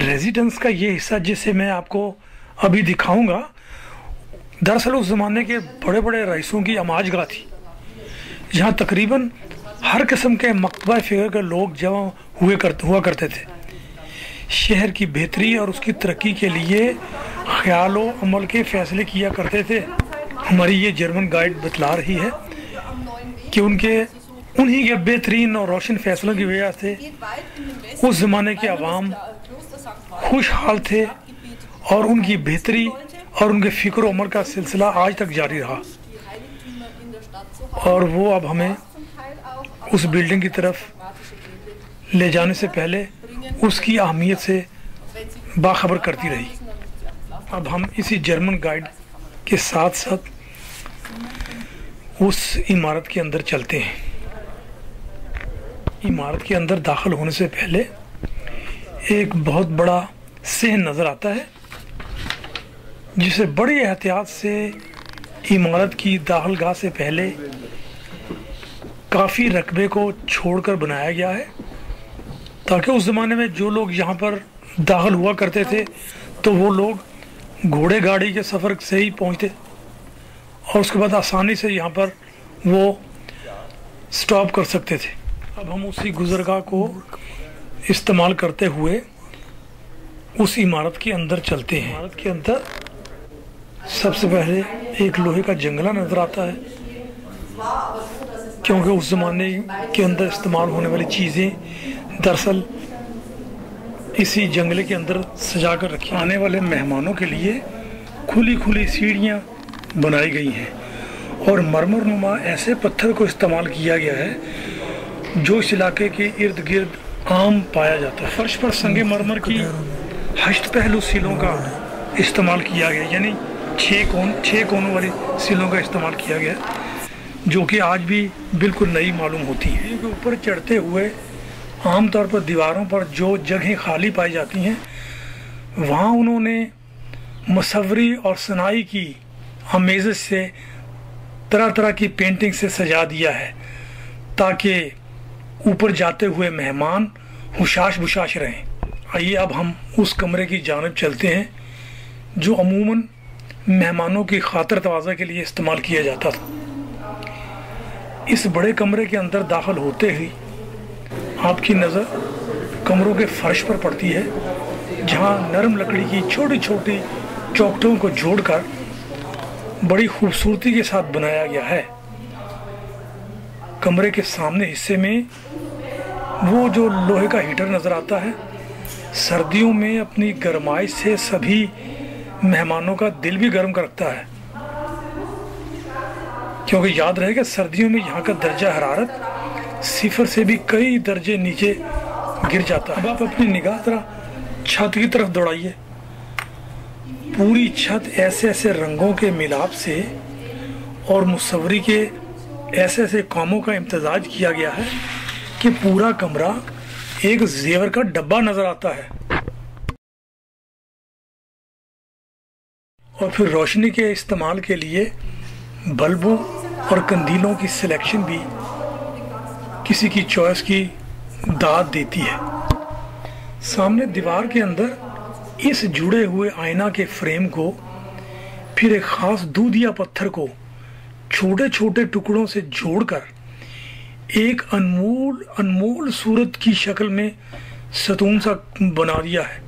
Residence का ये हिस्सा जिसे मैं आपको अभी दिखाऊंगा, दरअसल उस ज़माने के बड़े बड़े रईसों की अमाजगाह थी। यहाँ तकरीबन हर किस्म के मकतबा फ़िक्र के लोग जमा हुआ करते थे। शहर की बेहतरी और उसकी तरक्की के लिए ख्याल व अमल के फ़ैसले किया करते थे। हमारी ये जर्मन गाइड बतला रही है कि उन्हीं के बेहतरीन और रोशन फैसलों की वजह से उस ज़माने के अवाम खुशहाल थे और उनकी बेहतरी और उनके फ़िक्र व अमल का सिलसिला आज तक जारी रहा। और वो अब हमें उस बिल्डिंग की तरफ ले जाने से पहले उसकी अहमियत से बाखबर करती रही। अब हम इसी जर्मन गाइड के साथ साथ उस इमारत के अंदर चलते हैं। इमारत के अंदर दाखिल होने से पहले एक बहुत बड़ा सहन नज़र आता है, जिसे बड़ी एहतियात से इमारत की दाखिलगाह से पहले काफ़ी रकबे को छोड़कर बनाया गया है, ताकि उस ज़माने में जो लोग यहाँ पर दाखिल हुआ करते थे तो वो लोग घोड़े गाड़ी के सफ़र से ही पहुँचते और उसके बाद आसानी से यहाँ पर वो स्टॉप कर सकते थे। अब हम उसी गुज़रगाह को इस्तेमाल करते हुए उस इमारत के अंदर चलते हैं। इमारत के अंदर सबसे पहले एक लोहे का जंगला नज़र आता है, क्योंकि उस ज़माने के अंदर इस्तेमाल होने वाली चीज़ें दरअसल इसी जंगले के अंदर सजा कर रखी। आने वाले मेहमानों के लिए खुली खुली सीढ़ियाँ बनाई गई हैं और मरमर नुमा ऐसे पत्थर को इस्तेमाल किया गया है जो इस इलाके के इर्द गिर्द आम पाया जाता है। फर्श पर संगे मरमर की 8 पहलू सीलों का इस्तेमाल किया गया, यानी 6 कोनों वाली सीलों का इस्तेमाल किया गया, जो कि आज भी बिल्कुल नई मालूम होती है। इनके ऊपर चढ़ते हुए आमतौर पर दीवारों पर जो जगहें खाली पाई जाती हैं, वहाँ उन्होंने मसवरी और सनाई की आमेज़श से तरह तरह की पेंटिंग से सजा दिया है, ताकि ऊपर जाते हुए मेहमान हुशाश बुशाश रहें। आइए अब हम उस कमरे की जानिब चलते हैं जो अमूमन मेहमानों की खातिर तवाज़ा के लिए इस्तेमाल किया जाता था। इस बड़े कमरे के अंदर दाखिल होते ही आपकी नज़र कमरों के फर्श पर पड़ती है, जहां नरम लकड़ी की छोटी छोटी चौखटों को जोड़कर बड़ी खूबसूरती के साथ बनाया गया है। कमरे के सामने हिस्से में वो जो लोहे का हीटर नज़र आता है, सर्दियों में अपनी गरमाइश से सभी मेहमानों का दिल भी गर्म कर रखता है, क्योंकि याद रहे कि सर्दियों में यहाँ का दर्जा हरारत 0 से भी कई दर्जे नीचे गिर जाता है। अब आप अपनी निगाह जरा छत की तरफ दौड़ाइए। पूरी छत ऐसे ऐसे रंगों के मिलाप से और मुसव्वरी के ऐसे ऐसे कामों का इम्तजाज किया गया है कि पूरा कमरा एक जेवर का डब्बा नजर आता है। और फिर रोशनी के इस्तेमाल के लिए बल्बों और कंदीलों की सिलेक्शन भी किसी की चॉइस की दाद देती है। सामने दीवार के अंदर इस जुड़े हुए आईना के फ्रेम को फिर एक खास दूधिया पत्थर को छोटे छोटे टुकड़ों से जोड़कर एक अनमोल सूरत की शक्ल में सतून सा बना दिया है।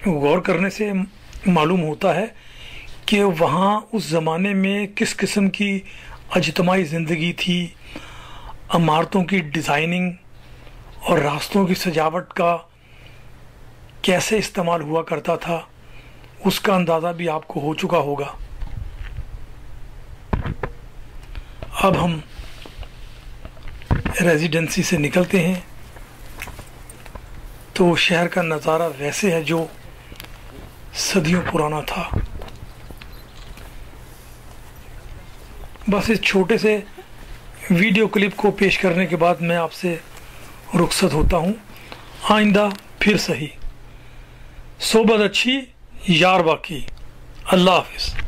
غور کرنے سے معلوم ہوتا ہے کہ وہاں اس زمانے میں کس قسم کی اجتماعی زندگی تھی، عمارتوں کی ڈیزائننگ اور راستوں کی سجاوٹ کا کیسے استعمال ہوا کرتا تھا، اس کا اندازہ بھی آپ کو ہو چکا ہوگا۔ اب ہم ریزیڈنسی سے نکلتے ہیں تو شہر کا نظارہ ویسے ہے جو صدیوں پرانا تھا۔ بس اس چھوٹے سے ویڈیو کلپ کو پیش کرنے کے بعد میں آپ سے رخصت ہوتا ہوں۔ آئندہ پھر صحیح، صحبت اچھی یار باقی۔ اللہ حافظ۔